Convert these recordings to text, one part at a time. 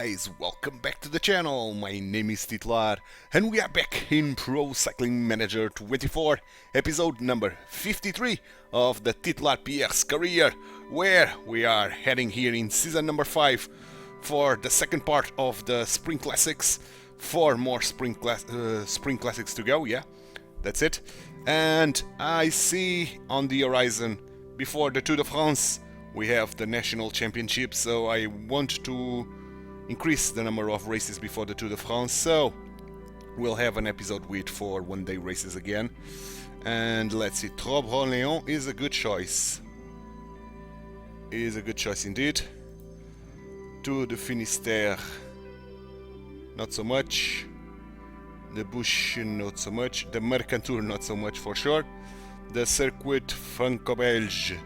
guys, welcome back to the channel. My name is Titular and we are back in Pro Cycling Manager 24, episode number 53 of the Titular Pierre's career, where we are heading here in season number 5 for the second part of the Spring Classics. 4 more Spring Classics to go, yeah, that's it. And I see on the horizon, before the Tour de France, we have the National Championship, so I want to increase the number of races before the Tour de France, so we'll have an episode with 4 one-day races again. And let's see, Trobe-Orléans is a good choice. Is a good choice indeed. Tour de Finistère, not so much. The Bush, not so much. The Mercantour, not so much for sure. The Circuit Franco-Belge,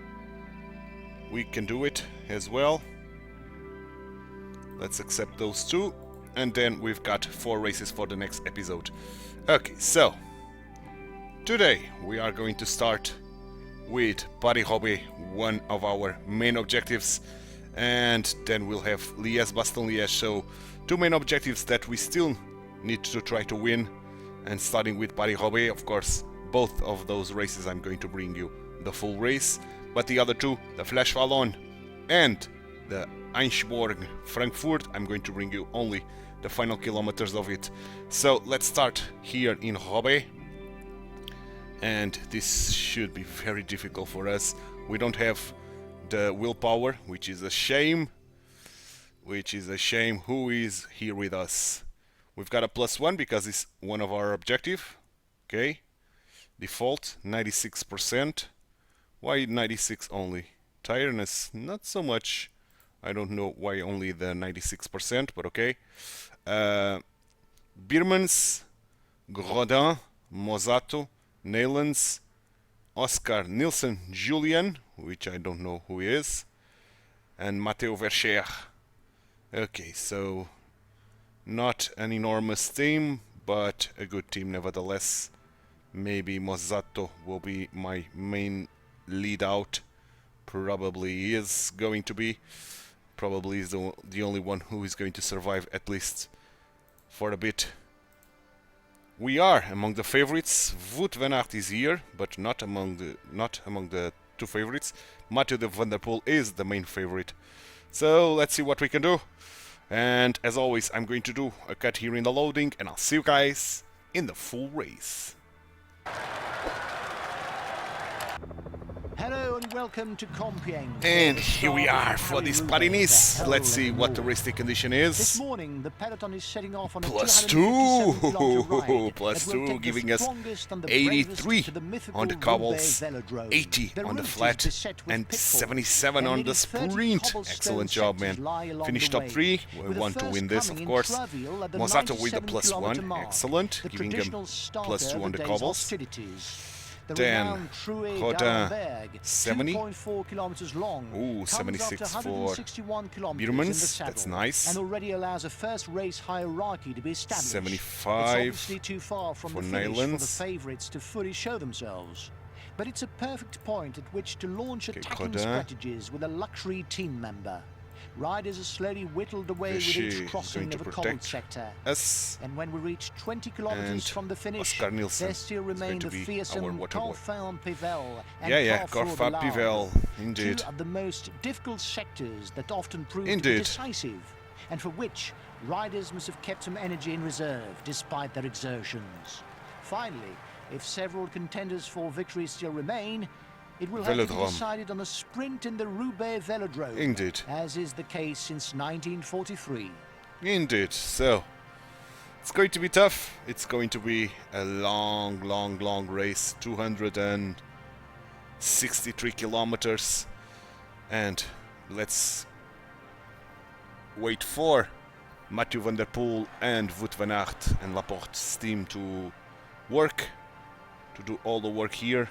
we can do it as well. Let's accept those 2, and then we've got 4 races for the next episode. Okay, so today we are going to start with Paris-Roubaix, one of our main objectives, and then we'll have Liege-Bastogne-Liege, so 2 main objectives that we still need to try to win. And starting with Paris-Roubaix, of course, both of those races I'm going to bring you the full race, but the other 2, the Flash Wallon and the Einschborg-Frankfurt, I'm going to bring you only the final kilometers of it. So let's start here in Roubaix, and this should be very difficult for us. We don't have the willpower, which is a shame. Who is here with us? We've got a +1 because it's one of our objective. Okay, default 96%. Why 96 only? Tiredness, not so much. I don't know why only the 96%, but okay. Birmans, Grodin, Mozato, Neylands, Oscar Nilsson Julian, which I don't know who he is, and Matteo Vercher. Okay, so not an enormous team, but a good team nevertheless. Maybe Mozato will be my main lead out. Probably is going to be. Probably is the only one who is going to survive, at least for a bit. We are among the favorites. Wout van Aert is here, but not among the 2 favorites. Mathieu van der Poel is the main favorite. So let's see what we can do. And as always, I'm going to do a cut here in the loading, and I'll see you guys in the full race. Hello and welcome to Compiègne. And here we are for this Paris-Nice. Let's see what the race day condition is. This morning the peloton is setting off on a +2, giving us 83 on the cobbles, 80 on the flat, and 77 on the sprint. Excellent job, man. Finished top 3. We want to win this, of course. Mozato with the +1, excellent, giving him +2 on the cobbles. Then Rodin 70. 2.4 kilometers long. Ooh, 76 for Birmans. That's nice. And already allows a first race hierarchy to be established. 75 it's obviously too far from for the finish Neylands. for the favourites to fully show themselves. But it's a perfect point at which to launch attacking Rodin. strategies with a luxury team member. Riders are slowly whittled away with each crossing of a cobbled sector. And when we reach 20 kilometers from the finish, there still remain the fearsome Corfin-Pivel and Corfin-Pivel, indeed. 2 of the most difficult sectors that often prove to be decisive, and for which riders must have kept some energy in reserve despite their exertions. Finally, if several contenders for victory still remain, it will have to be decided on a sprint in the Roubaix Velodrome, indeed, as is the case since 1943. Indeed, so it's going to be tough. It's going to be a long race, 263 kilometers, and let's wait for Mathieu van der Poel and Wout van Aert and Laporte's team to do all the work here.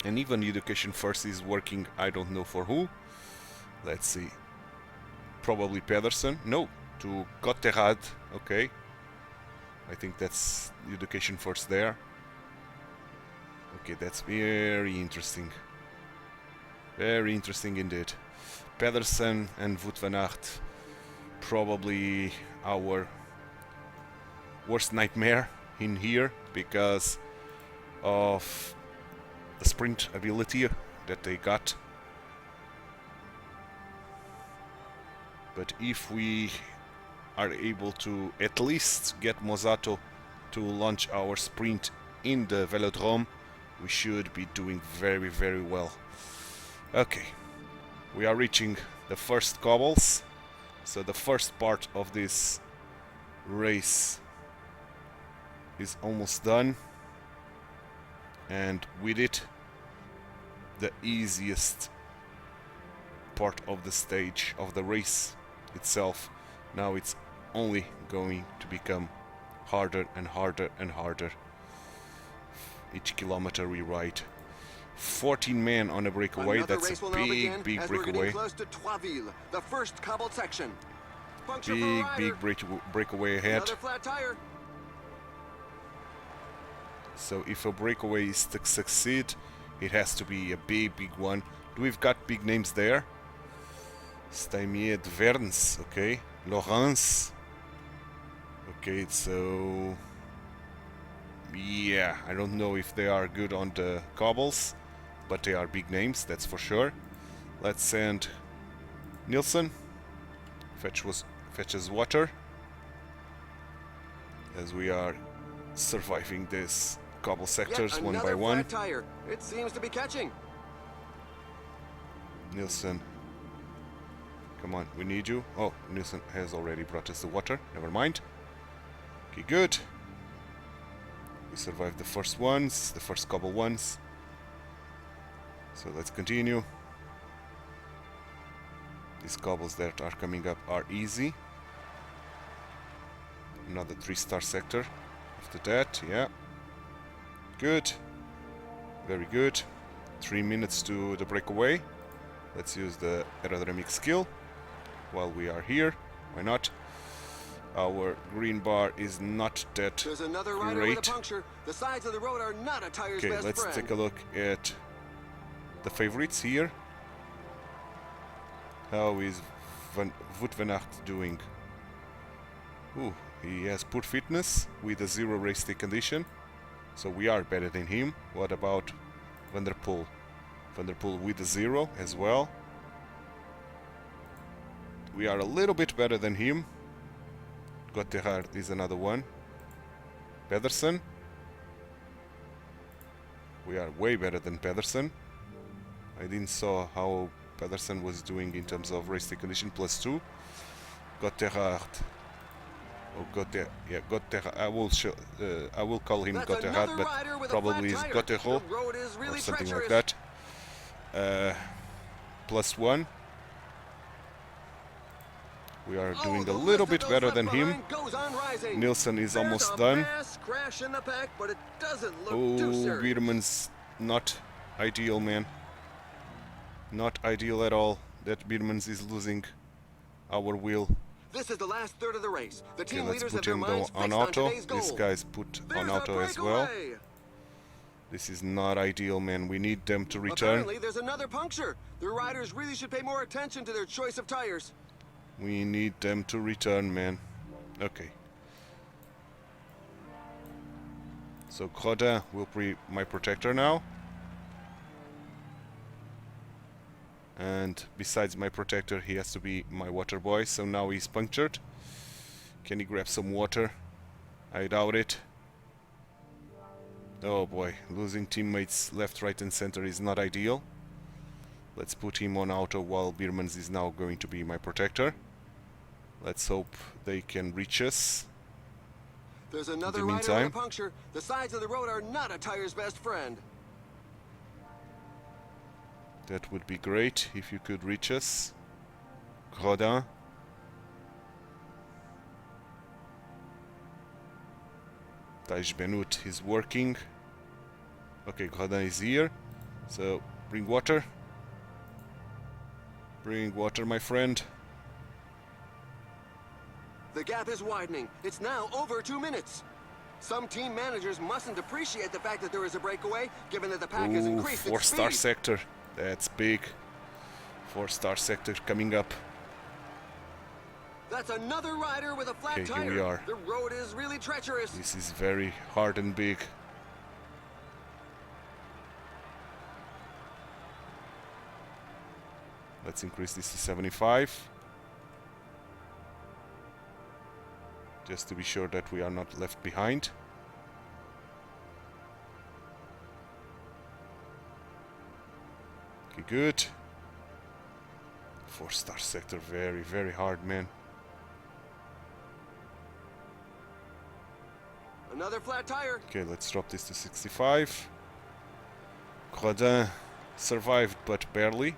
And even Education First is working, I don't know for who. Let's see. Probably Pedersen. No, to Cotterrad. Okay. I think that's Education First there. Okay, that's very interesting. Very interesting indeed. Pedersen and Wout van Aert, probably our worst nightmare in here because of the sprint ability that they got. But if we are able to at least get Mozato to launch our sprint in the Velodrome, we should be doing very, very well. Okay, we are reaching the first cobbles, so the first part of this race is almost done, and with it, the easiest part of the stage of the race itself. Now it's only going to become harder and harder and harder each kilometer we ride. 14 men on a breakaway. That's a big breakaway. Close to Troisville, the first cobbled section. Big breakaway ahead. Another flat tire. So if a breakaway is to succeed, it has to be a big one. We've got big names there. Stamier de Verns, okay. Laurence. Okay, so yeah, I don't know if they are good on the cobbles, but they are big names, that's for sure. Let's send Nielsen. Fetches water, as we are surviving this cobble sectors one by one. Flat tire. It seems to be catching. Nielsen, come on, we need you. Oh, Nielsen has already brought us the water. Never mind. Okay, good. We survived the first ones, the first cobble ones. So let's continue. These cobbles that are coming up are easy. Another 3-star sector after that, yeah. Good. Very good. 3 minutes to the breakaway. Let's use the aerodynamic skill while we are here. Why not? Our green bar is not that There's another rider great. with a puncture. The sides of the road are not a tire's Okay, best let's friend. take a look at the favorites here. How is Wout van Aert doing? Ooh, he has poor fitness with a 0 race day condition, so we are better than him. What about Van der Poel? Van der Poel with a 0 as well. We are a little bit better than him. Gotthard is another one. Pedersen. We are way better than Pedersen. I didn't saw how Pedersen was doing in terms of race day condition, +2. Gotthard. Oh, Gotthard. Yeah, Gotthard. I will call him Gotthard, but probably is Gotthard or something like that. +1. We are doing a little bit better than him. Nielsen is almost done. Oh, Biermann's not ideal, man. Not ideal at all. That Biermann's is losing our wheel. This is the last third of the race. The team Okay, let's leaders put have him their minds on fixed on auto. today's goal. This guy's put on There's a auto as well. breakaway. This is not ideal, man. We need them to return. Apparently, there's another puncture. The riders really should pay more attention to their choice of tires. We need them to return, man. Okay. So Grodin will be my protector now. And besides my protector, he has to be my water boy. So now he's punctured. Can he grab some water? I doubt it. Oh boy, losing teammates left, right and center is not ideal. Let's put him on auto while Biermann's is now going to be my protector. Let's hope they can reach us. There's another rider with a puncture. The sides of the road are not a tire's best friend. That would be great if you could reach us. Grodin. Taj Benut is working. Okay, Grodin is here. So, bring water. Bring water, my friend. The gap is widening. It's now over 2 minutes. Some team managers mustn't appreciate the fact that there is a breakaway, given that the pack has increased its 4-star speed. sector. That's big. 4-star sector coming up. That's another rider with a flat tire. Here we are. The road is really treacherous. This is very hard and big. Let's increase this to 75. Just to be sure that we are not left behind. Okay, good. 4-star sector, very, very hard, man. Another flat tire. Okay, let's drop this to 65. Grodin survived, but barely.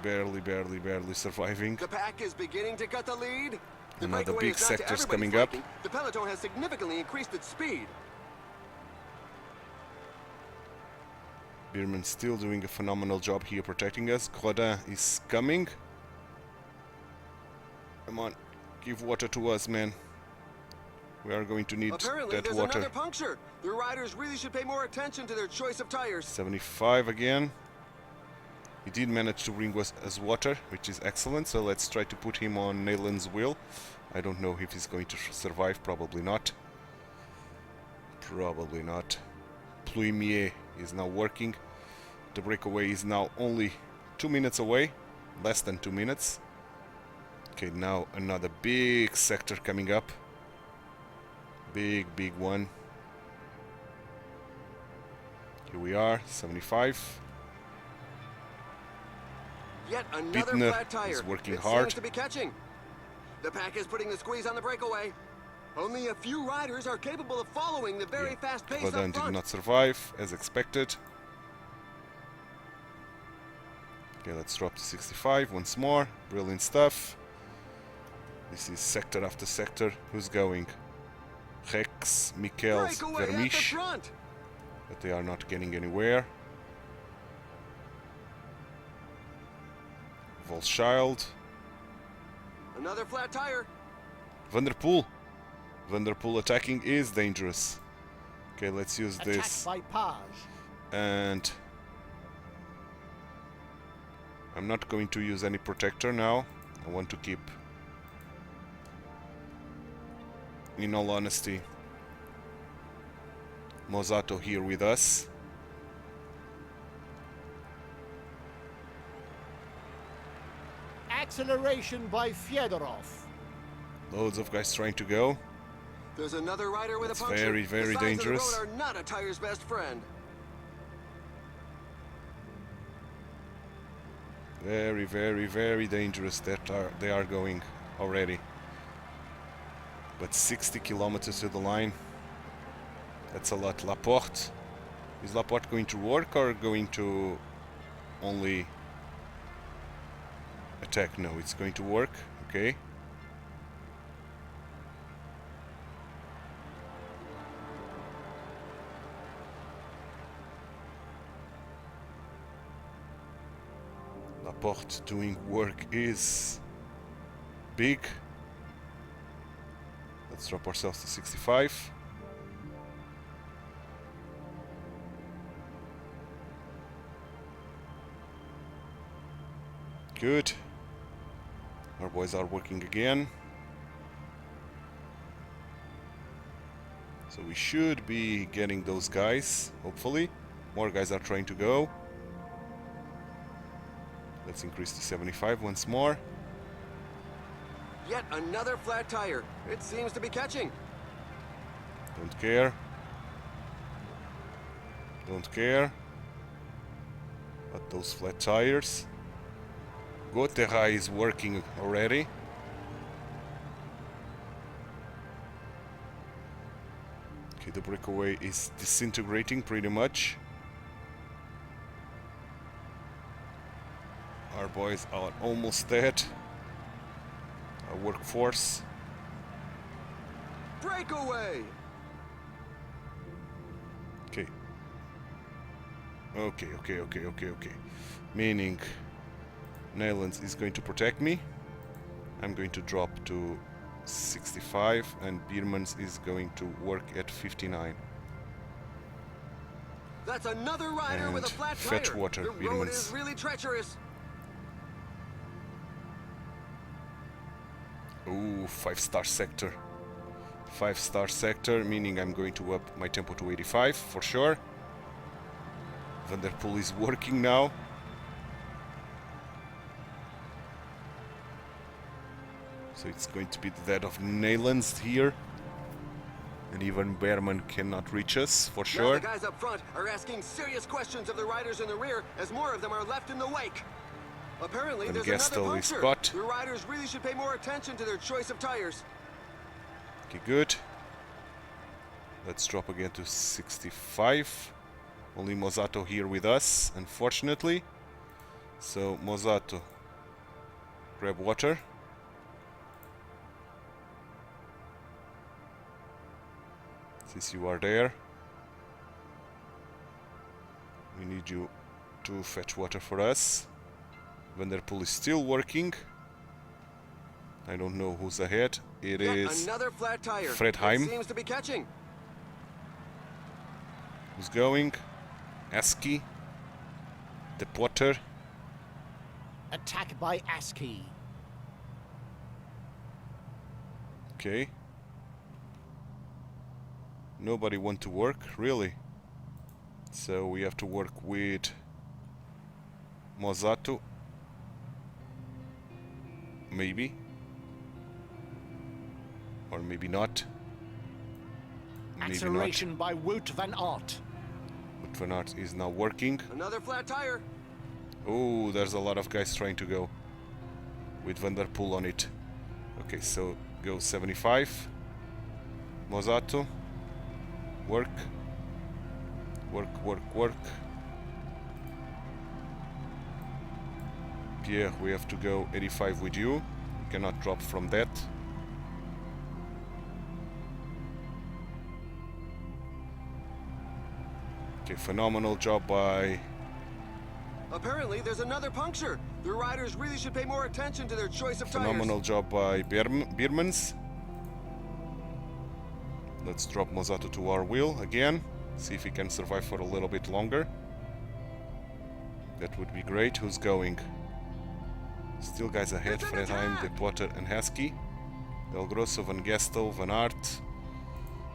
Barely surviving. The pack is beginning to cut the lead. The Another breakaway big is not to sector's everybody's coming up. liking. The peloton has significantly increased its speed. Biermann still doing a phenomenal job here protecting us. Grodin is coming. Come on, give water to us, man. We are going to need Apparently, that there's water. another puncture. The riders really should pay more attention to their choice of tires. 75 again. He did manage to bring us water, which is excellent. So let's try to put him on Neyland's wheel. I don't know if he's going to survive. Probably not. Probably not. Pluimier is now working. The breakaway is now only 2 minutes away. Less than 2 minutes. Okay, now another big sector coming up. Big one. Here we are, 75. Yet another Bittner flat tire. is working It hard. seems to be catching. The pack is putting the squeeze on the breakaway. Only a few riders are capable of following the very fast pace Grodin up did front. not survive, as expected. Okay, let's drop to 65 once more. Brilliant stuff. This is sector after sector. Who's going? Rex, Michels, Breakaway at the Vermisch. front. But they are not getting anywhere. Volschild. Another flat tire. Vanderpool. Vanderpool attacking is dangerous. Okay, let's use Attacked this. by Page. And I'm not going to use any protector now. I want to keep, in all honesty, Mozato here with us. Acceleration by Fyodorov. Loads of guys trying to go. There's another rider with That's a puncture. very, very the sides dangerous. Of the road are not a tire's best friend. Very, very dangerous that they are going already. But 60 kilometers to the line. That's a lot. Laporte. Is Laporte going to work or going to only attack? No, it's going to work. Okay. Laporte doing work is big. Let's drop ourselves to 65. Good. Our boys are working again. So we should be getting those guys, hopefully. More guys are trying to go. Let's increase to 75 once more. Yet another flat tire. It seems to be catching. Don't care. Don't care. But those flat tires. Gotera is working already. Okay, the breakaway is disintegrating pretty much. Our boys are almost dead. Our workforce. Breakaway. Okay. Okay. Meaning Neyland is going to protect me. I'm going to drop to 65 and Biermans is going to work at 59. That's another rider with a flat tire. Fetch water, The road Birmans. is really treacherous. Ooh, 5-star sector. 5-star sector, meaning I'm going to up my tempo to 85 for sure. Van der Poel is working now. So it's going to be the death of Neylands here. And even Behrman cannot reach us, for Now sure. the guys up front are asking serious questions of the riders in the rear as more of them are left in the wake. Apparently, And there's Gestel another is puncture. spot. The riders really should pay more attention to their choice of tires. Okay, good. Let's drop again to 65. Only Mozato here with us, unfortunately. So, Mozato, grab water. Since you are there, we need you to fetch water for us. Van der Poel is still working. I don't know who's ahead. It Yet is another flat tire. Fredheim. It seems to be catching. who's going. Aski, the Potter. Attack by Aski. Okay. Nobody want to work, really. So we have to work with Mozato. Maybe. Or maybe not. Maybe Acceleration not. by Wout van Aert. Wout van Aert is now working. Another flat tire. Oh, there's a lot of guys trying to go with Van der Poel on it. Okay, so go 75. Mozato. Work. Work, work, work. Pierre, we have to go 85 with you. We cannot drop from that. Okay, phenomenal job by... Apparently, there's another puncture. The riders really should pay more attention to their choice of Phenomenal tires. job by Birmans. Let's drop Mozato to our wheel again. See if he can survive for a little bit longer. That would be great. Who's going? Still guys ahead. It's an Fredheim, De attack! Potter and Heskey. Del Grosso, Van Gestel, Van Aert.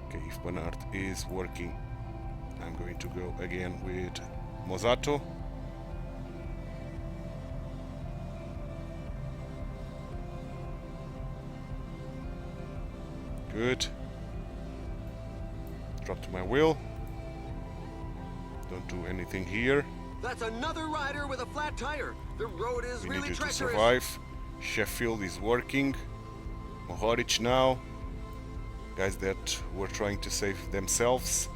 Okay, if Van Aert is working, I'm going to go again with Mozato. Good. Drop to my wheel. Don't do anything here. That's another rider with a flat tire. The road is We really need you to treacherous. survive. Sheffield is working. Mohoric now. Guys that were trying to save themselves.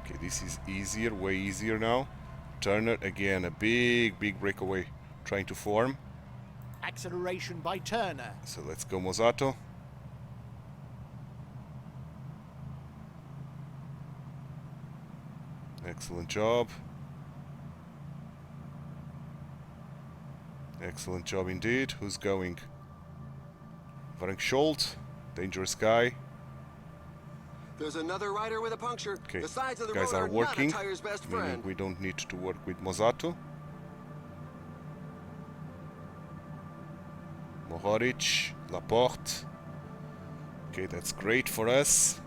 Okay, this is easier, way easier now. Turner again, a big breakaway trying to form. Acceleration by Turner. So let's go Mozato. Excellent job. Excellent job indeed. Who's going? Varenk Scholt, dangerous guy. There's another rider with a puncture. Okay, The sides of the guys road are working, not a tire's best meaning friend. we don't need to work with Mozato. Mohoric, Laporte. Okay, that's great for us.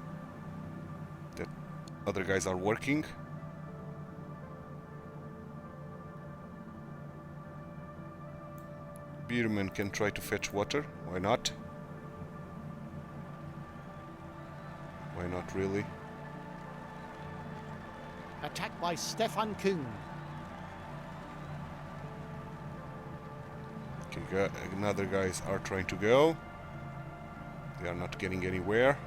That other guys are working. Bierman can try to fetch water. Why not? Why not really? Attack by Stefan Küng. Okay, another guys are trying to go. They are not getting anywhere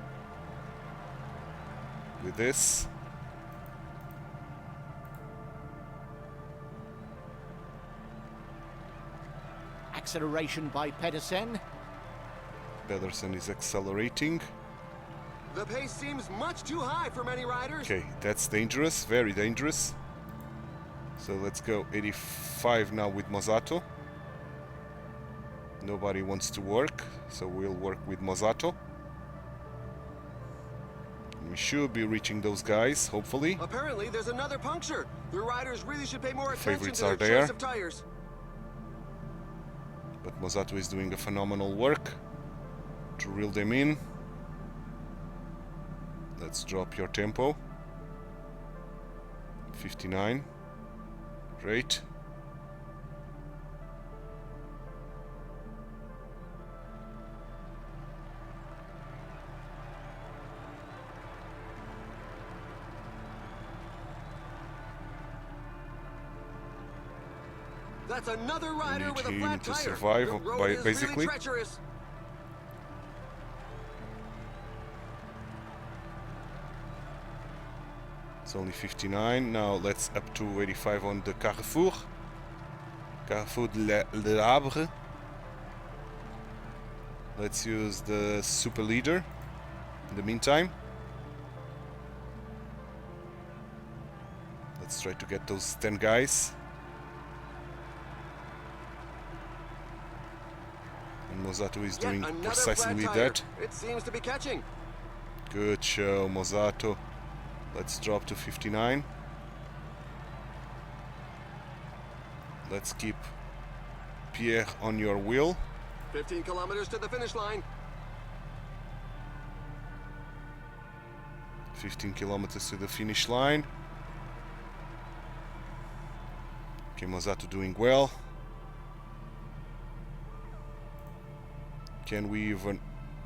with this. Acceleration by Pedersen. Pedersen is accelerating. The pace seems much too high for many riders. Okay, that's dangerous, very dangerous. So let's go 85 now with Mozato. Nobody wants to work, so we'll work with Mozato. We should be reaching those guys, hopefully. Apparently, there's another puncture. The riders really should pay more attention Favorites to their are there. choice of tires. But Mozzato is doing a phenomenal work to reel them in. Let's drop your tempo. 59. Great. That's another rider with a Need flat him to tire. survive, The road is basically. really treacherous. It's only 59. Now let's up to 85 on the Carrefour. Carrefour de l'Arbre. Let's use the super leader in the meantime. Let's try to get those 10 guys. And Mozzato is doing precisely that. It seems to be catching. Good show, Mozzato. Let's drop to 59. Let's keep Pierre on your wheel. 15 kilometers to the finish line. 15 kilometers to the finish line. Okay, Mozzato doing well. Can we even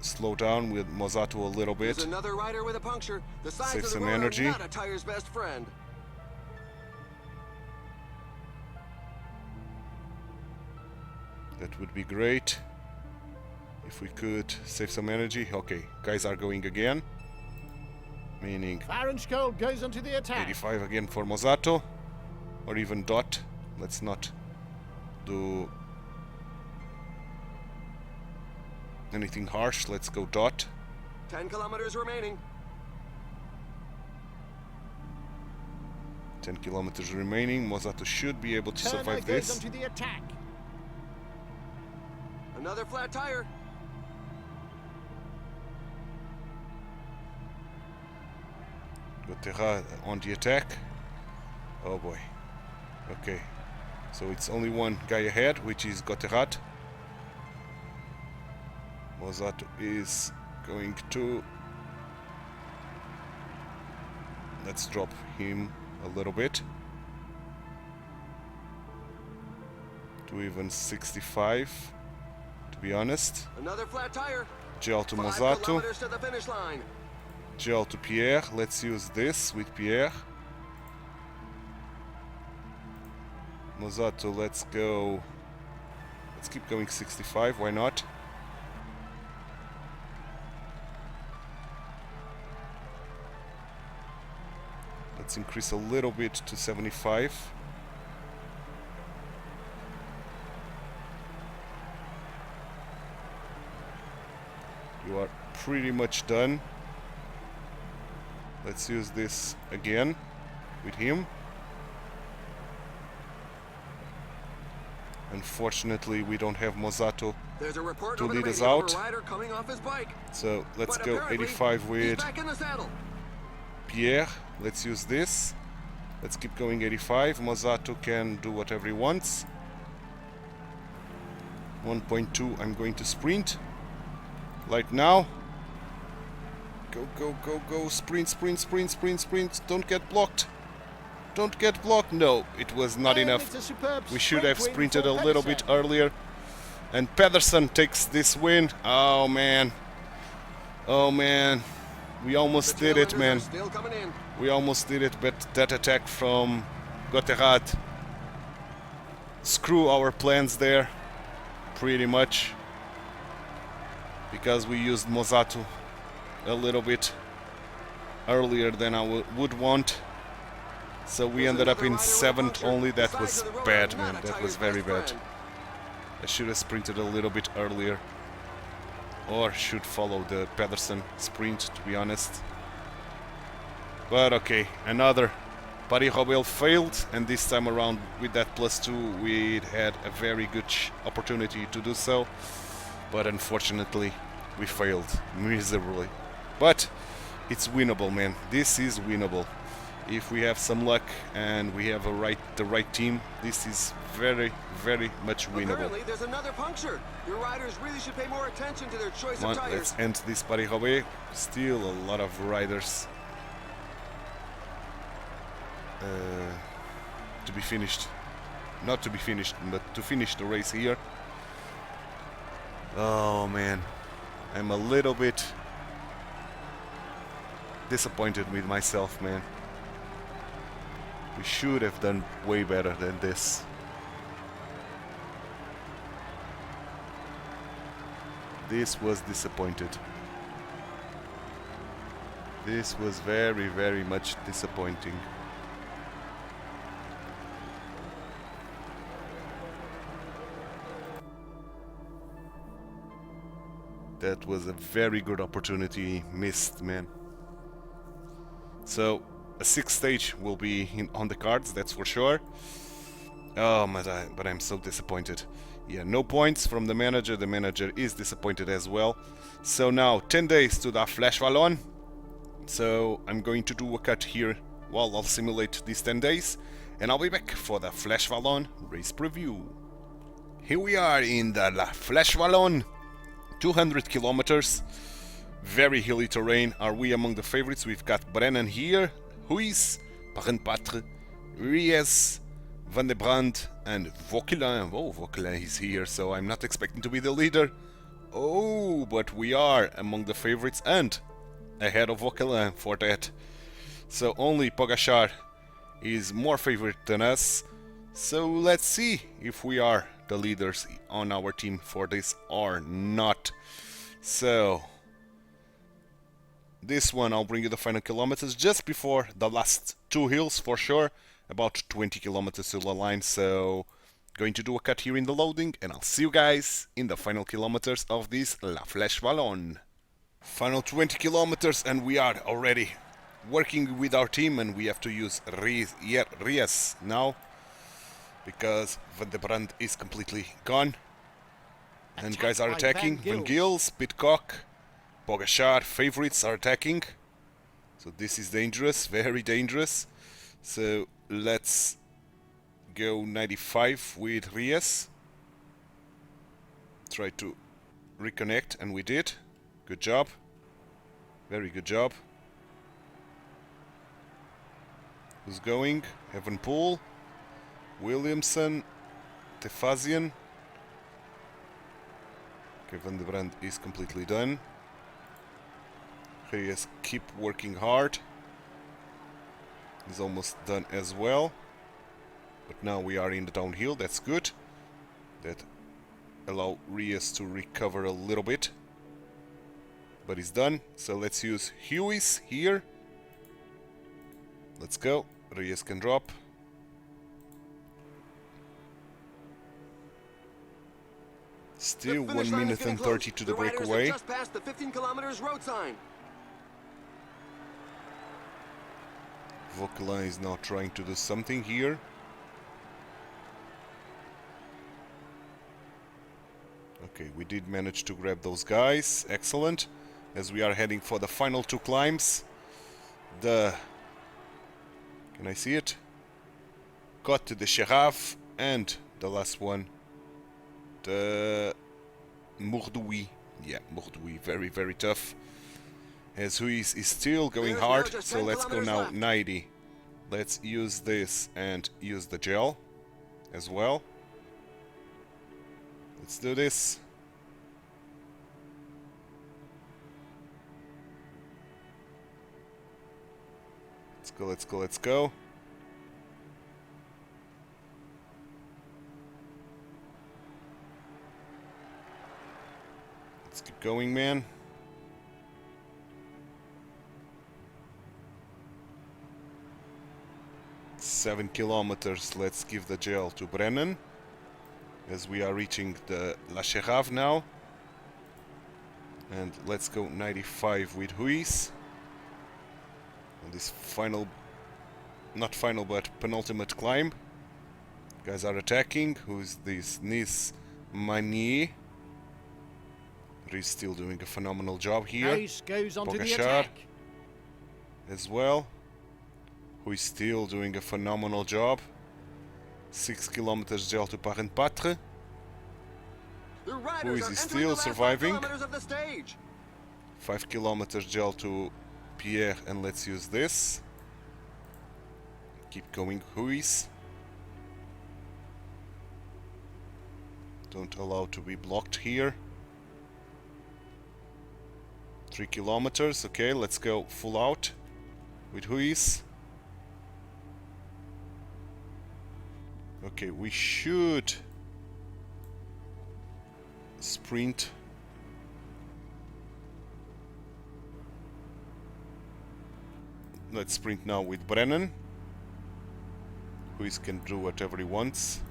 slow down with Mozzato a little bit? There's another rider with a puncture. The size Save of the some road are energy. not a tire's best friend. That would be great if we could save some energy. Okay, guys are going again, meaning Gold goes onto the attack. 85 again for Mozzato, or even Dot. Let's not do anything harsh. Let's go Dot. 10 kilometers remaining. 10 kilometers remaining. Mozzato should be able to survive goes this. onto the attack. Another flat tire. Gotera on the attack. Oh boy. Okay. So it's only one guy ahead, which is Gotterat. Mozzato is going to... Let's drop him a little bit. To even 65, to be honest. Another flat tire. Gel to 5 Mozzato. kilometers to the finish line. Gel to Pierre. Let's use this with Pierre. Mozzato, let's go. Let's keep going 65, why not? Let's increase a little bit to 75. You are pretty much done. Let's use this again with him. Unfortunately, we don't have Mozzato There's a report to over the lead us radio of out. a rider coming off his bike. So let's But go apparently, 85 he's with back in the saddle. Pierre. Let's use this. Let's keep going 85. Mozzato can do whatever he wants. 1.2, I'm going to sprint. Right now. Go, go, go, go. Sprint, sprint, sprint, sprint, sprint. Don't get blocked. Don't get blocked. No, it was not enough. We should have sprinted a little bit earlier. And Pedersen takes this win. Oh, man. Oh, man. We almost did it, man. Still coming in. We almost did it, but that attack from Gotterat screw our plans there, pretty much, because we used Mozzato a little bit earlier than I would want. So we ended up in 7th only. That was bad, man. That was very bad. I should have sprinted a little bit earlier, or should follow the Pedersen sprint, to be honest. But okay, another Paris-Roubaix failed, and this time around with that +2 we had a very good opportunity to do so, but unfortunately we failed miserably. But It's winnable, man. This is winnable. If we have some luck and we have the right team, this is very, very much winnable. Apparently, there's another puncture. Your riders really should pay more attention to their choice of tires. Let's end this Paris-Roubaix. Still a lot of riders to be finished. Not to be finished, but to finish the race here. Oh man, I'm a little bit disappointed with myself, man. We should have done way better than this. This was disappointed. This was very, very much disappointing. That was a very good opportunity missed, man. So a 6th stage will be on the cards, that's for sure. Oh, but I'm so disappointed. Yeah, no points from the manager. The manager is disappointed as well. So now 10 days to the Flash Wallon. So I'm going to do a cut here while I'll simulate these 10 days. And I'll be back for the Flash Wallon race preview. Here we are in the La Flash Wallon. 200 kilometers. Very hilly terrain. Are we among the favorites? We've got Brennan here. Huys, Parenpatre, Ries, Van de Brand, and Vauquelin. Oh, Vauquelin is here, so I'm not expecting to be the leader. Oh, but we are among the favorites and ahead of Vauquelin for that. So only Pogačar is more favorite than us. So let's see if we are the leaders on our team for this or not. So this one I'll bring you the final kilometers just before the last 2 hills for sure. About 20 kilometers to the line, so going to do a cut here in the loading and I'll see you guys in the final kilometers of this La Flèche Wallonne. Final 20 kilometers and we are already working with our team and we have to use Ries now because Van de Brand is completely gone. And guys are attacking. Van Gils, Pidcock, Pogačar, favorites are attacking. So this is dangerous, very dangerous. So let's go 95 with Ries. Try to reconnect, and we did. Good job. Very good job. Who's going? Evenepoel, Williamson, Tefazian. Okay, Van de Brand is completely done. Ries keep working hard. He's almost done as well. But now we are in the downhill, that's good. That allow Ries to recover a little bit. But he's done, so let's use Huey's here. Let's go, Ries can drop. Still 1 minute and 30 to the breakaway. Just past the 15 kilometers road sign. Vauquelin is now trying to do something here. Okay, we did manage to grab those guys. Excellent. As we are heading for the final 2 climbs. Can I see it? Côte de Cherave and the last one. The Mourdouy. Yeah, Mourdouy. Very, very tough. As Huys is still going hard, so let's go now 90. Let's use this and use the gel as well. Let's do this. Let's go, let's go, let's go. Let's keep going, man. Seven kilometers. Let's give the gel to Brennan as we are reaching the La Cherave now. And let's go 95 with Huys. On this final, not final, but penultimate climb. Guys are attacking. Who's this? Nice Manier. He's still doing a phenomenal job here. Pace goes on to the Pogačar. attack. as well, who is still doing a phenomenal job. 6 kilometers gel to Paris-Roubaix, who is still surviving. 5 kilometers gel to Pierre, and let's use this. Keep going, Huis. Don't allow to be blocked here. 3 kilometers, okay, let's go full out with Huis. Okay, we should sprint. Let's sprint now with Brennan. Huis can do whatever he wants.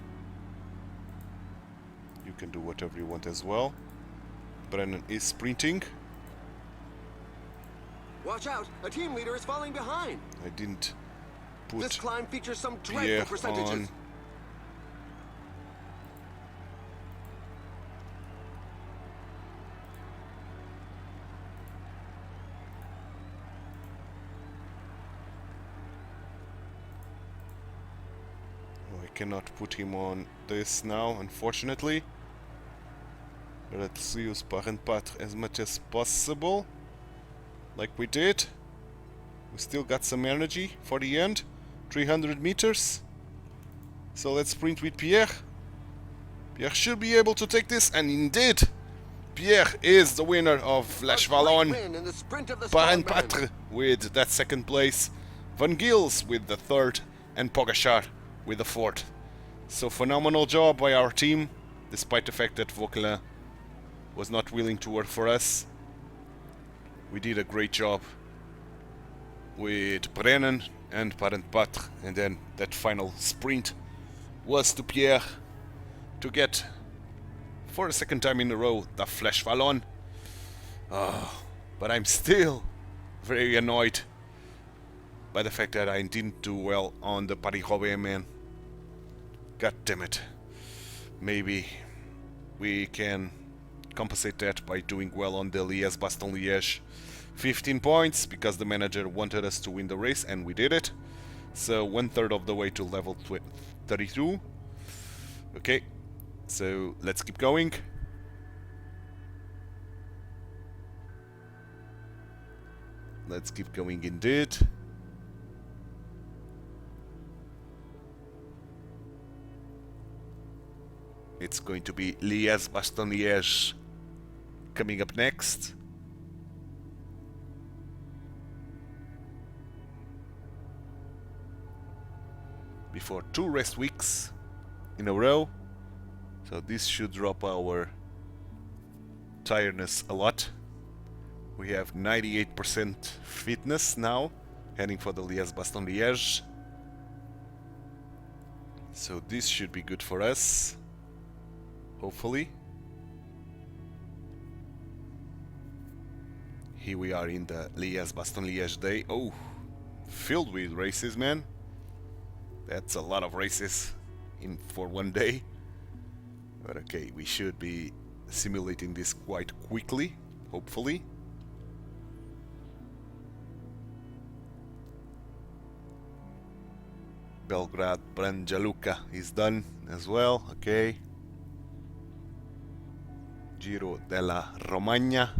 You can do whatever you want as well. Brennan is sprinting. Watch out! A team leader is falling behind. I didn't put This climb features some Pierre dreadful percentages. on. I cannot put him on this now, unfortunately. Let's use Paris-Roubaix as much as possible, like we did. We still got some energy for the end. 300 meters. So let's sprint with Pierre. Pierre should be able to take this, and indeed, Pierre is the winner of Liege-Bastogne-Liege Paris-Roubaix with that second place. Van Gils with the third, and Pogačar with the fourth. So phenomenal job by our team, despite the fact that Vauquelin was not willing to work for us. We did a great job with Brennan and Paris-Roubaix, and then that final sprint was to Pierre to get, for the second time in a row, the Liege-Bastogne-Liege. But I'm still very annoyed by the fact that I didn't do well on the Paris-Roubaix, man. God damn it. Maybe we can compensate that by doing well on the Liege-Bastogne-Liege. 15 points, because the manager wanted us to win the race, and we did it. So 1/3 of the way to level 32. Okay, so let's keep going. Let's keep going indeed. It's going to be Liege-Bastogne-Liege coming up next. Before 2 rest weeks in a row. So this should drop our tiredness a lot. We have 98% fitness now, heading for the Liege-Bastogne-Liege. So this should be good for us, hopefully. Here we are in the Liege-Bastogne-Liege day. Oh, filled with races, man. That's a lot of races for one day. But okay, we should be simulating this quite quickly, hopefully. Belgrade Banja Luka is done as well, okay. Giro della Romagna.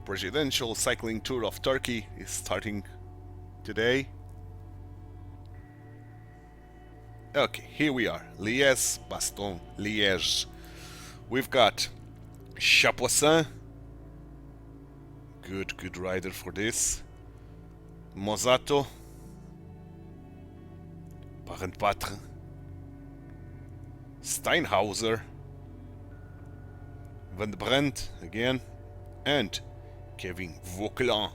Presidential Cycling Tour of Turkey is starting today. Okay, here we are, Liege-Bastogne-Liege. We've got Chapoissin, good rider for this. Mozato, Paris-Roubaix, Steinhauser, Van Brandt again, and Kevin Vauquelin,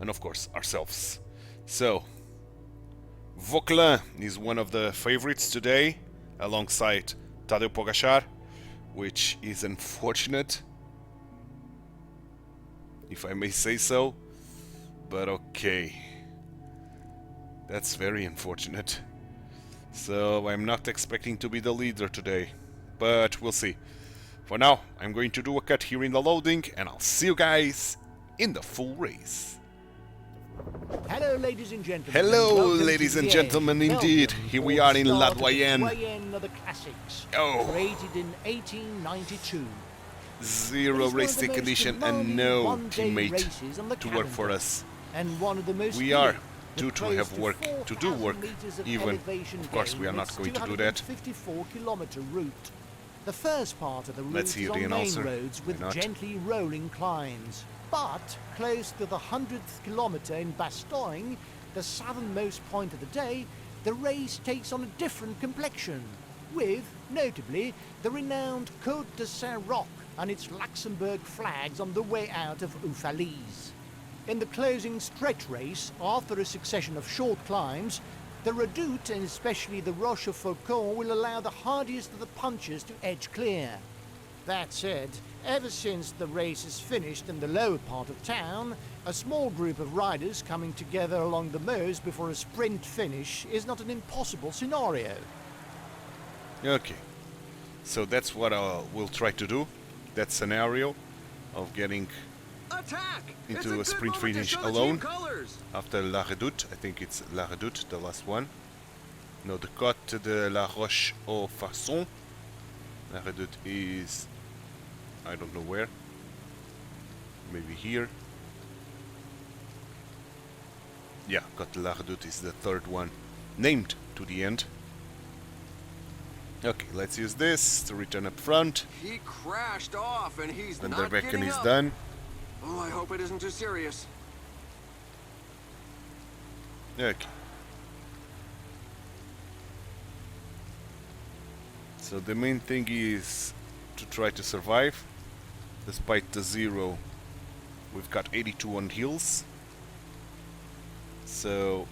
and of course ourselves. So Vauquelin is one of the favorites today, alongside Tadej Pogačar, which is unfortunate, if I may say so, but okay, that's very unfortunate. So I'm not expecting to be the leader today, but we'll see. For now, I'm going to do a cut here in the loading, and I'll see you guys in the full race. Hello, ladies and gentlemen. Hello, Welcome ladies to and Liege, gentlemen, indeed. Belgium, Here we for are the in start La of the Doyenne. Doyenne of the Classics, Oh. created in 1892. Zero racing condition and no teammate to work for us. And one of the most We are due to have work, to do work, even. Of course, we are not going to do that. 54-kilometer route. The first part of the route Let's is hear on the main announcer. roads with Why not? gently rolling climbs. But close to the 100th kilometer in Bastogne, the southernmost point of the day, the race takes on a different complexion, with, notably, the renowned Côte de Saint-Roch and its Luxembourg flags on the way out of Oufalise. In the closing stretch race, after a succession of short climbs, the redoute, and especially the Roche of Faucon, will allow the hardiest of the punchers to edge clear. That said, ever since the race is finished in the lower part of town, a small group of riders coming together along the Meuse before a sprint finish is not an impossible scenario. Okay, so that's what we'll try to do. That scenario of getting Attack! into a sprint finish alone after La Redoute. I think it's La Redoute, the last one. No, the Côte de la Roche au Farson. La Redoute is, I don't know where. Maybe here. Yeah, Côte de la Redoute is the third one, named to the end. Okay, let's use this to return up front. He crashed off and he's Then not the Becken getting is up. done. Oh, I hope it isn't too serious. Okay. So the main thing is to try to survive. Despite the 0, we've got 82 on heals. So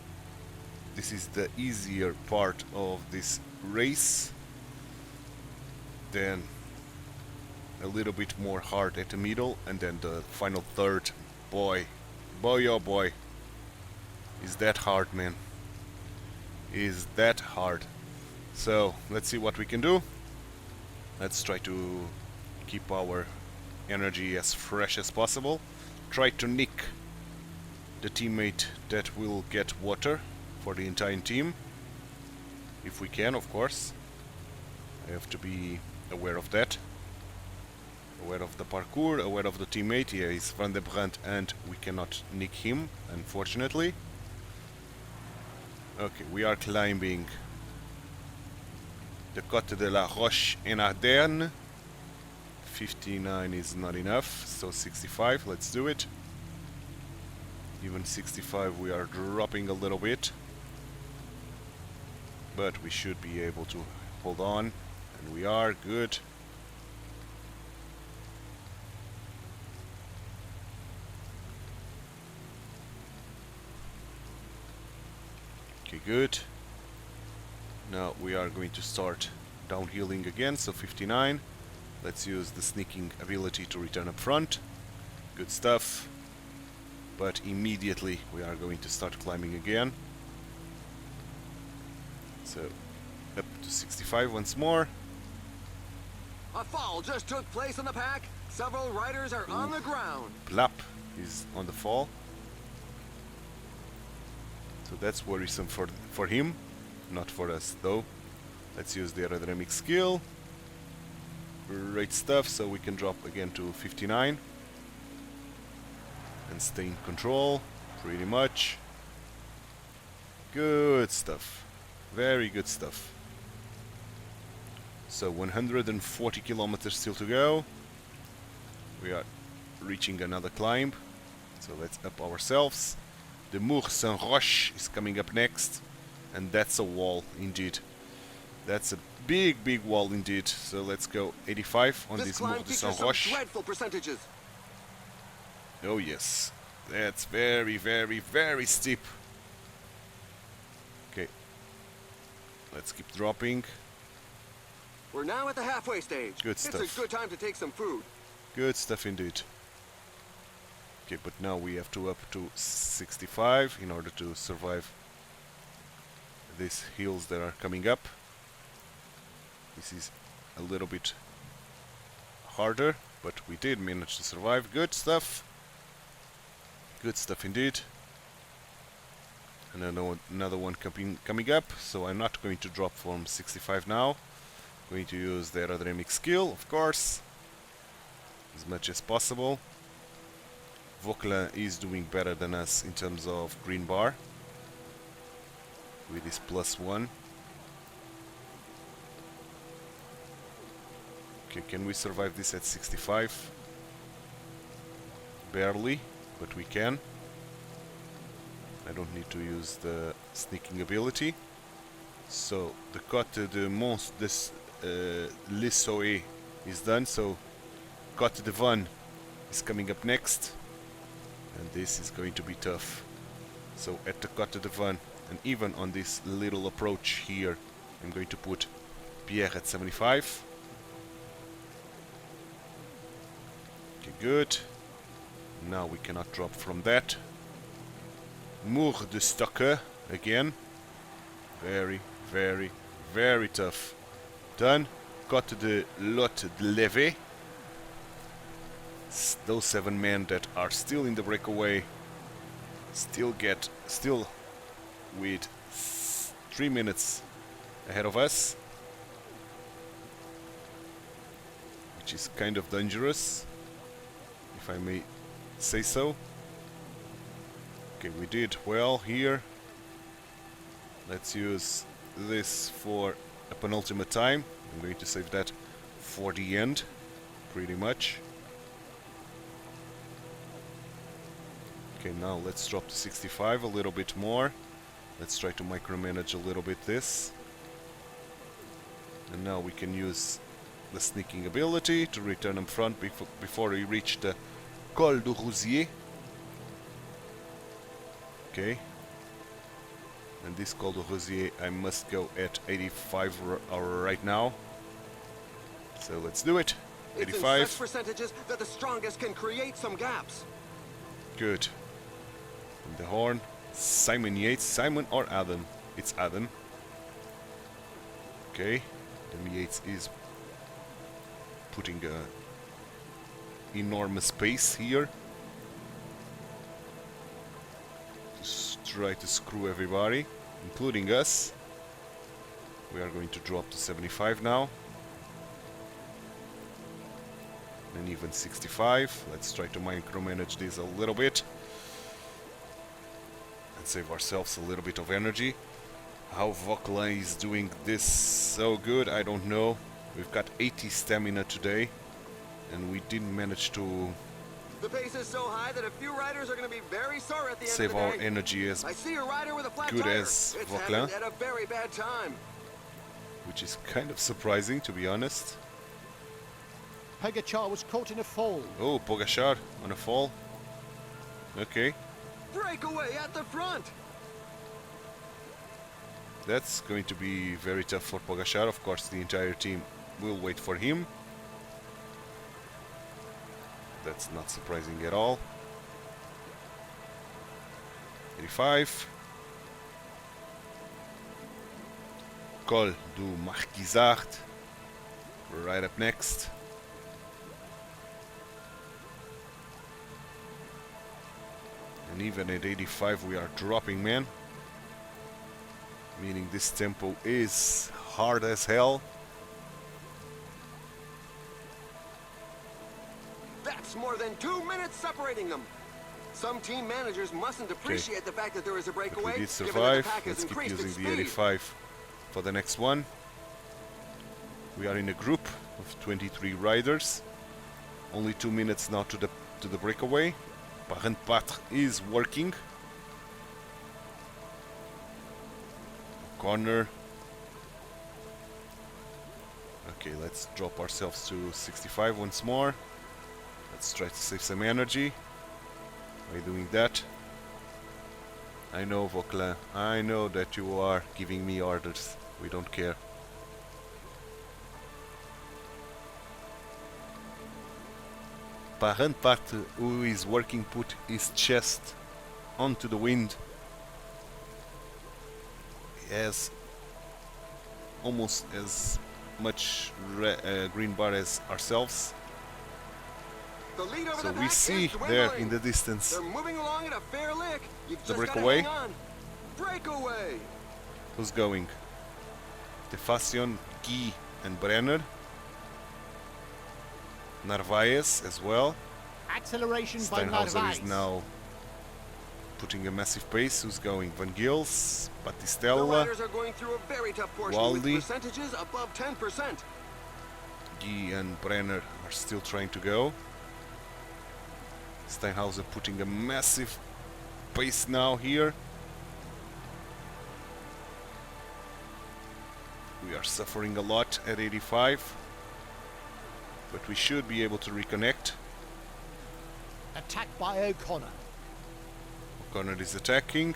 this is the easier part of this race. Then a little bit more hard at the middle, and then the final third. Boy, oh boy, is that hard, man. Is that hard. So let's see what we can do. Let's try to keep our energy as fresh as possible. Try to nick the teammate that will get water for the entire team, if we can, of course. I have to be aware of that. Aware of the parkour, aware of the teammate. Here is Van der Brandt and we cannot nick him, unfortunately. Okay, we are climbing the Côte de la Roche en Ardennes. 59 is not enough, so 65, let's do it. Even 65 we are dropping a little bit. But we should be able to hold on, and we are good. Okay, good. Now we are going to start downhilling again, so 59. Let's use the sneaking ability to return up front. Good stuff. But immediately we are going to start climbing again. So up to 65 once more. A fall just took place on the pack. Several riders are on the ground. Plap is on the fall. So that's worrisome for him, not for us though. Let's use the aerodynamic skill. Great stuff, so we can drop again to 59 and stay in control, pretty much. Good stuff, very good stuff. So 140 kilometers still to go. We are reaching another climb, so let's up ourselves. The Mur Saint-Roch is coming up next, and that's a wall indeed. That's a big wall indeed. So let's go 85 on this Mur de Saint-Roch. Dreadful percentages. Oh yes, that's very steep. Okay, let's keep dropping. We're now at the halfway stage. Good stuff. It's a good time to take some food. Good stuff indeed. Okay, but now we have to up to 65 in order to survive these hills that are coming up. This is a little bit harder, but we did manage to survive. Good stuff. Good stuff indeed. Another one coming up, so I'm not going to drop from 65 now. Going to use the aerodynamic skill, of course, as much as possible. Vauquelin is doing better than us in terms of green bar with his +1. Okay, can we survive this at 65? Barely, but we can. I don't need to use the sneaking ability. So the Côte de Mons Le Soe is done, so Côte de Vannes is coming up next, and this is going to be tough. So at the Côte de Vannes, and even on this little approach here, I'm going to put Pierre at 75. Okay, good. Now we cannot drop from that. Mur de Stokke again. Very, very, very tough. Done. Côte de Lot de Leve. Those 7 men that are still in the breakaway still with 3 minutes ahead of us, which is kind of dangerous, if I may say so. Okay, we did well here. Let's use this for a penultimate time. I'm going to save that for the end, pretty much. Okay, now let's drop to 65 a little bit more. Let's try to micromanage a little bit this. And now we can use the sneaking ability to return in front before we reach the Col du Rosier. Okay. And this Col du Rosier, I must go at 85 right now. So let's do it. 85. It's in such percentages that the strongest can create some gaps. Good. And the horn, Simon Yates. Simon or Adam? It's Adam. Okay. Then Yates is putting a enormous pace here. Just try to screw everybody, including us. We are going to drop to 75 now. And even 65. Let's try to micromanage this a little bit and save ourselves a little bit of energy. How Vauquelin is doing this so good, I don't know. We've got 80 stamina today, and we didn't manage to The pace is so high that a few riders are going to be very sore at the end save of the our day. energy as I see a rider with a flat good tire. as It's Vauquelin. happened at a very bad time. which is kind of surprising, to be honest. Pogacar was caught in a fall. Oh, Pogacar on a fall. Okay, Breakaway at the front. that's going to be very tough for Pogacar. Of course, the entire team will wait for him. That's not surprising at all. 85. Col du Marquisard. Right up next. And even at 85 we are dropping, man. Meaning this tempo is hard as hell. That's more than 2 minutes separating them. Some team managers mustn't appreciate the fact that there is a But breakaway. we did given that the survive. pack has Let's keep increased using its the speed. 85 for the next one. We are in a group of 23 riders. Only 2 minutes now to the breakaway. Paris-Roubaix is working. Corner. Okay, let's drop ourselves to 65 once more. Let's try to save some energy by doing that. I know, Vauquelin, I know that you are giving me orders. We don't care. Paris-Roubaix, who is working, put his chest onto the wind. He has almost as much green bar as ourselves. The lead over So the we pack see is there dwindling. in the distance They're moving along at a fair lick. You've the just gotta breakaway. hang on. breakaway. Who's going? Defacion, Guy, and Brenner. Narvaez as well. Acceleration by Steinhauser is Narvaez. now putting a massive pace. Who's going? Van Gils, The Battistella, riders are going through a very tough portion Waldy. with percentages above 10%. Guy and Brenner are still trying to go. Steinhauser putting a massive pace now here. We are suffering a lot at 85, but we should be able to reconnect. Attack by O'Connor. O'Connor is attacking.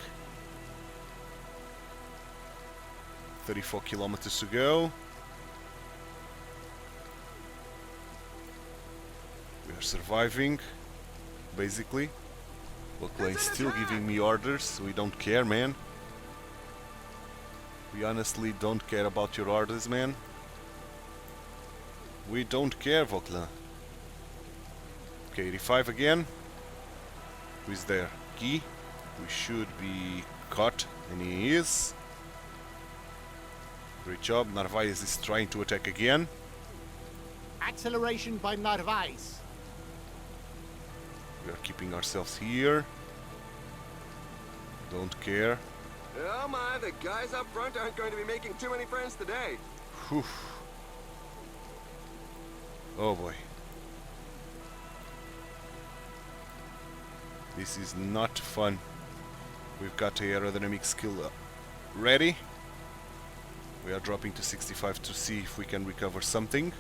34 kilometers to go. We are surviving, basically. Buckley is still giving me orders. We don't care, man. We honestly don't care about your orders, man. We don't care, Vokla. Okay, 85 again. Who is there? Guy. We should be caught, and he is. Great job. Narvaez is trying to attack again. Acceleration by Narvaez. We are keeping ourselves here. Don't care. Oh my, the guys up front aren't going to be making too many friends today. Whew. Oh boy. This is not fun. We've got the aerodynamic skill ready. We are dropping to 65 to see if we can recover something.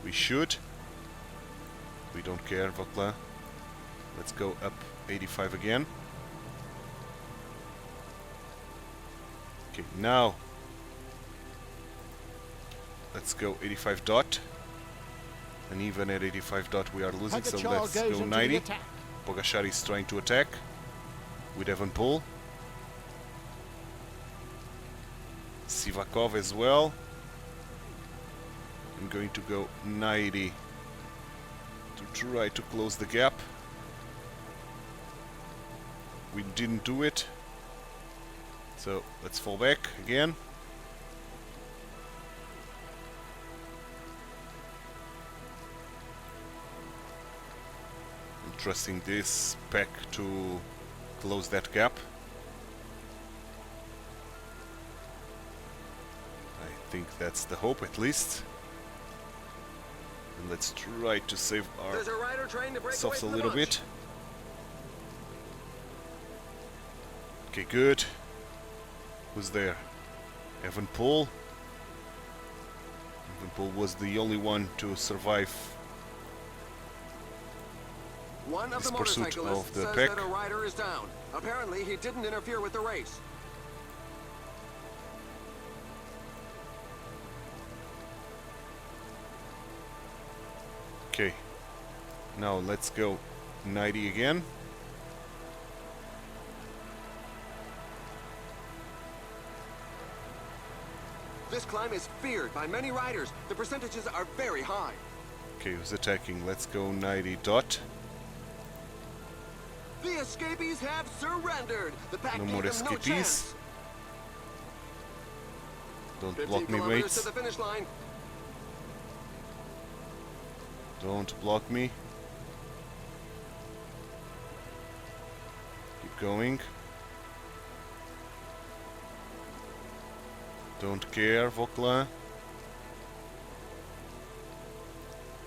We should. We don't care, Vokla. Let's go up 85 again. Okay, now let's go 85 dot. And even at 85 dot we are losing, so let's go 90. Pogacar is trying to attack with Evenepoel. Sivakov as well. I'm going to go 90 to try to close the gap. We didn't do it, so let's fall back again. I'm trusting this pack to close that gap. I think that's the hope, at least. And let's try to save There's a rider trying to break ourselves a away from the little bunch. bit. Okay, good. Who's there? Evenepoel. Evenepoel was the only one to survive One of this the pursuit motorcyclists of the says pack. that a rider is down. Apparently, he didn't interfere with the race. Okay. Now let's go 90 again. This climb is feared by many riders. The percentages are very high. Okay, who's attacking? Let's go 90 dot. The escapees have surrendered. The pack No gave more them no escapees. chance. Don't 15 block me, kilometers mates. to the finish line. Don't block me. Keep going. Don't care, Vokla.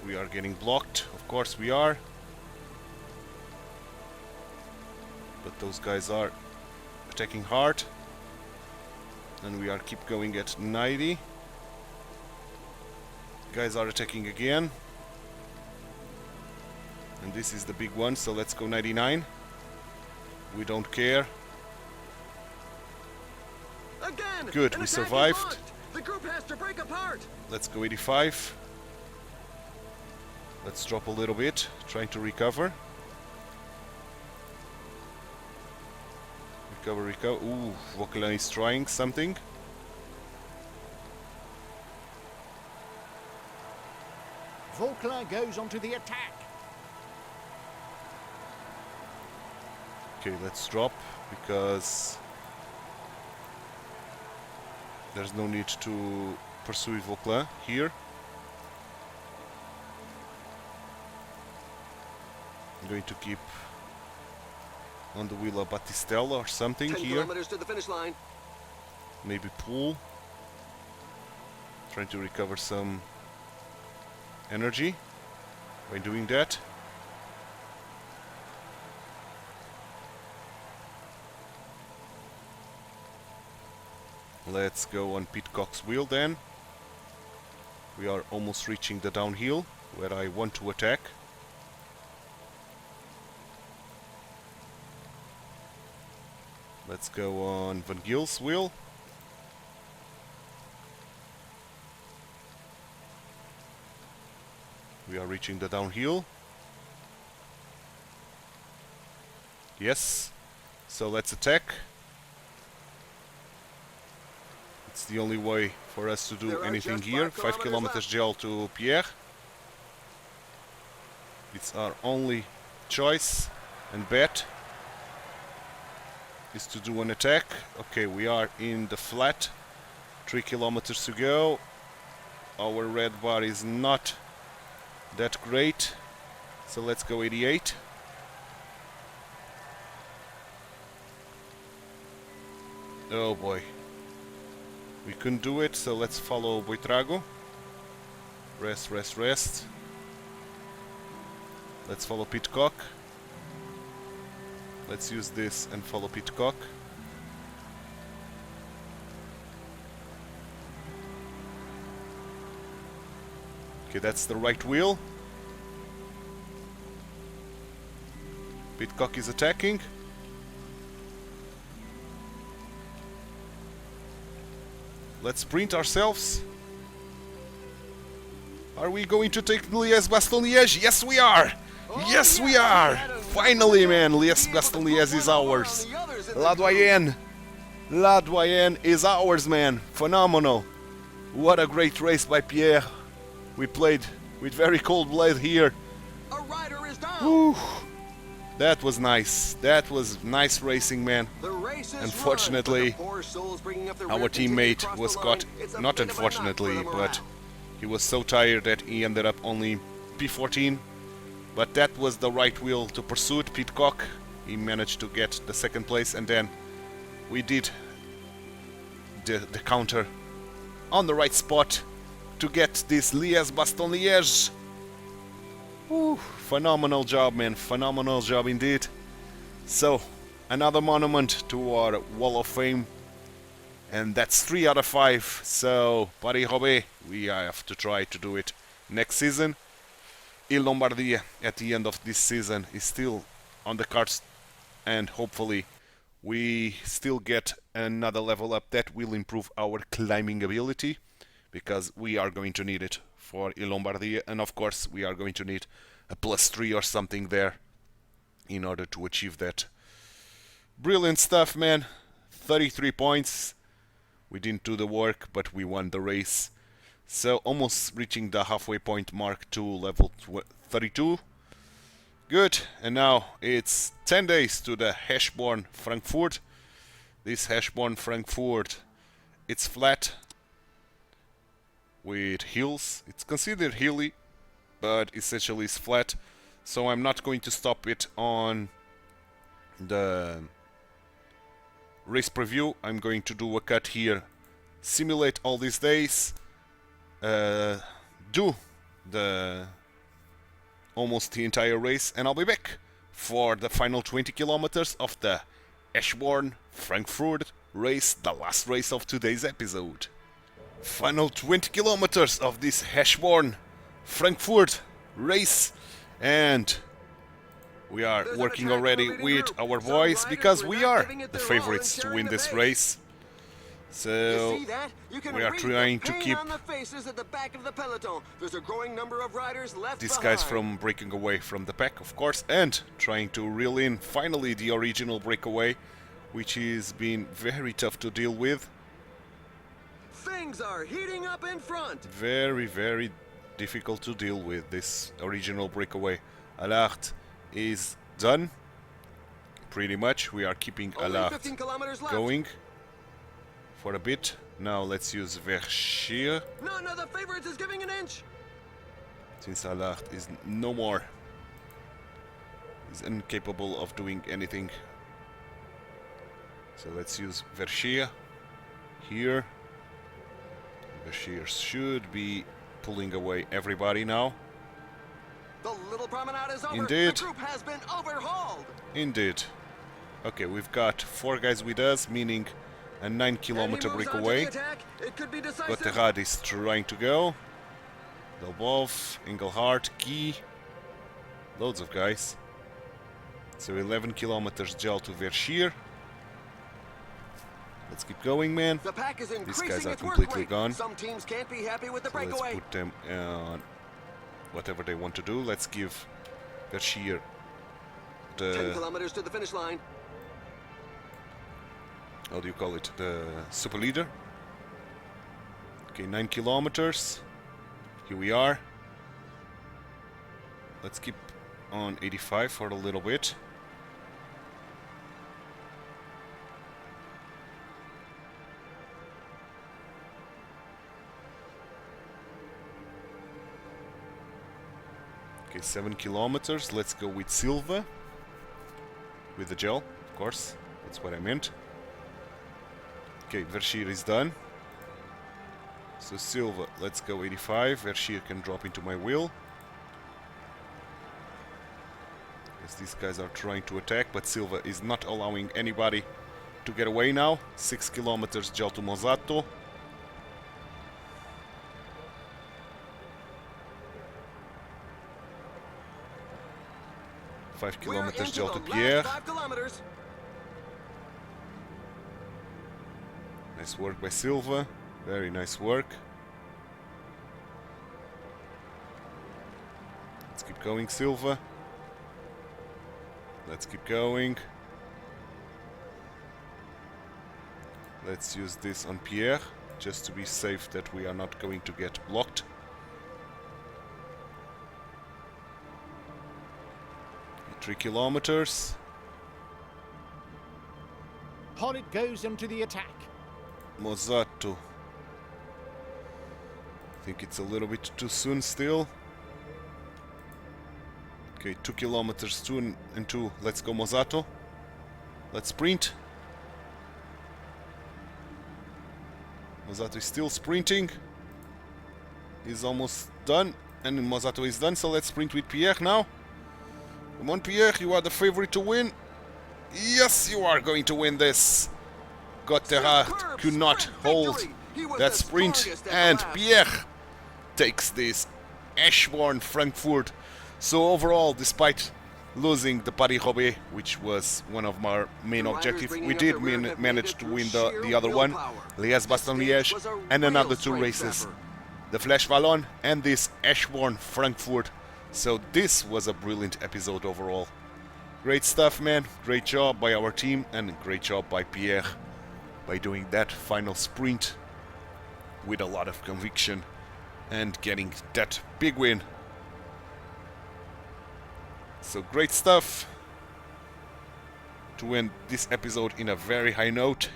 We are getting blocked. Of course we are. But those guys are attacking hard. And we are keep going at 90. Guys are attacking again. And this is the big one, so let's go 99. We don't care. Again, Good, an we attack is survived. launched. The group has to break apart. Let's go 85. Let's drop a little bit, trying to recover. Recover. Ooh, Vokla is trying something. Vokla goes onto the attack. Okay, let's drop because There's no need to pursue Vauclin here. I'm going to keep on the wheel of Battistella or something 10 here. kilometers to the finish line. Maybe pull. Trying to recover some energy by doing that. Let's go on Pitcock's wheel then. We are almost reaching the downhill where I want to attack. Let's go on Van Gil's wheel. We are reaching the downhill. Yes. So let's attack. It's the only way for us to do anything here. 5 kilometers gel to Pierre. It's our only choice and bet is to do an attack. Okay, we are in the flat. 3 kilometers to go. Our red bar is not that great. So let's go 88. Oh boy. We couldn't do it, so let's follow Buitrago. Rest, rest, rest. Let's follow Pitcock. Let's use this and follow Pitcock. Okay, that's the right wheel. Pitcock is attacking. Let's sprint ourselves. Are we going to take Liege-Bastogne-Liege? Yes, we are! Yes, we are! Finally, man, Liege-Bastogne-Liege is ours. La Doyenne. La Doyenne is ours, man. Phenomenal. What a great race by Pierre. We played with very cold blood here. A rider is down. Whew. That was nice. That was nice racing, man. The race is Unfortunately, run, but the poor soul's bringing up the our rear teammate across was the caught, line. It's a not bit of a knock for unfortunately, the but morale. he was so tired that he ended up only P14. But that was the right wheel to pursue it. Pitcock, he managed to get the second place, and then we did the counter on the right spot to get this Liege-Bastogne-Liege. Phenomenal job, man. Phenomenal job indeed. So, another monument to our Wall of Fame. And that's 3 out of 5. So, Paris-Roubaix, we have to try to do it next season. Lombardia at the end of this season is still on the cards. And hopefully, we still get another level up that will improve our climbing ability. Because we are going to need it for Lombardia. And of course, we are going to need a +3 or something there in order to achieve that. Brilliant stuff, man. 33 points. We didn't do the work, but we won the race. So almost reaching the halfway point mark to level 32. Good. And now it's 10 days to the Eschborn Frankfurt. This Eschborn Frankfurt, it's flat with hills. It's considered hilly, but essentially it's flat. So I'm not going to stop it on the race preview. I'm going to do a cut here, simulate all these days, do the almost the entire race, and I'll be back for the final 20 kilometers of the Eschborn Frankfurt race, the last race of today's episode. Final 20 kilometers of this Eschborn Frankfurt race, and we are working already with our boys because we are the favorites to win this race. So we are trying to keep these guys from breaking away from the pack, of course, and trying to reel in finally the original breakaway, which is been very tough to deal with. Things are heating up in front. Very, very difficult to deal with this original breakaway. Allard is done. Pretty much. We are keeping Allard going for a bit. Now let's use Verschier. None of the favorites is giving an inch. Since Allard is no more. He's incapable of doing anything. So let's use Verschier here. Verschier should be pulling away everybody now. The little promenade is over. Indeed. The group has been overhauled. Indeed. Okay, we've got 4 guys with us, meaning a 9-kilometer breakaway. Gotterad is trying to go. Dolbov, Engelhardt, Guy. Loads of guys. So 11 kilometers gel to Verschier. Let's keep going, man. The pack is These guys are its work completely rate. gone. Some teams can't be happy with the So breakaway. let's put them on whatever they want to do. Let's give Verschier 10 the, kilometers to the finish line. how do you call it, the super leader. Okay, 9 kilometers. Here we are. Let's keep on 85 for a little bit. Okay, 7 kilometers. Let's go with Silva. With the gel, of course. That's what I meant. Okay, Verschier is done. So Silva, let's go 85. Verschier can drop into my wheel. Yes, these guys are trying to attack, but Silva is not allowing anybody to get away now. 6 kilometers gel to Mozzato. We're 5 kilometers into gel the to last Pierre. 5 kilometers. Nice work by Silva. Very nice work. Let's keep going, Silva. Let's keep going. Let's use this on Pierre, just to be safe that we are not going to get blocked. Okay, 3 kilometers. Pollitt goes into the attack. Mozzato. I think it's a little bit too soon still. Okay, 2 kilometers, 2 and 2. Let's go, Mozzato. Let's sprint. Mozzato is still sprinting. He's almost done. And Mozzato is done, so let's sprint with Pierre now. Come on, Pierre, you are the favorite to win. Yes, you are going to win this. Gotterad could not hold that sprint, and Pierre takes this Eschborn Frankfurt. So overall, despite losing the Paris-Roubaix, which was one of our main objectives, we did manage to win the other one, Liege-Bastogne-Liege, and another 2 races, the Flash Wallon and this Eschborn Frankfurt. So this was a brilliant episode overall. Great stuff, man. Great job by our team, and great job by Pierre by doing that final sprint with a lot of conviction and getting that big win. So great stuff to end this episode in a very high note.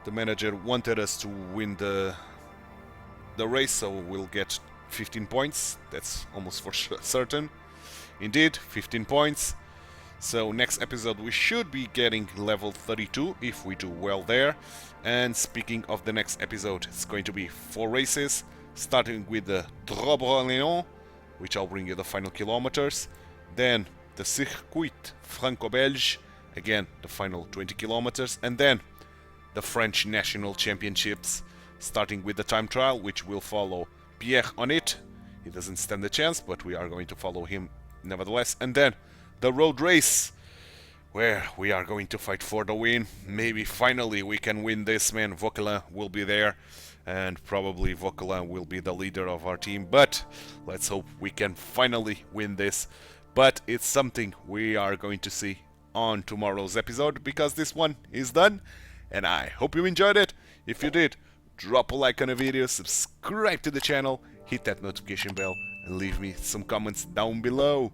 The manager wanted us to win the race, so we'll get 15 points. That's almost for certain. Indeed, 15 points. So next episode we should be getting level 32 if we do well there. And speaking of the next episode, it's going to be 4 races, starting with the Drobre-Léon, which I'll bring you the final kilometers. Then the Circuit Franco-Belge, again the final 20 kilometers. And then the French National Championships, starting with the time trial, which will follow Pierre on it. He doesn't stand a chance, but we are going to follow him nevertheless. And then the road race, where we are going to fight for the win. Maybe finally we can win this, man. Vauquelin will be there, and probably Vauquelin will be the leader of our team, but let's hope we can finally win this. But it's something we are going to see on tomorrow's episode, because this one is done, and I hope you enjoyed it. If you did, drop a like on the video, subscribe to the channel, hit that notification bell, and leave me some comments down below.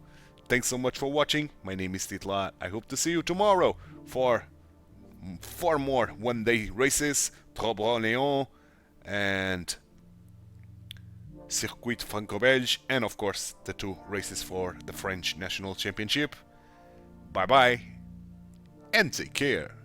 Thanks so much for watching. My name is TituElite. I hope to see you tomorrow for 4 more one-day races, Trobre-Léon and Circuit Franco-Belge, and of course the 2 races for the French National Championship. Bye bye and take care.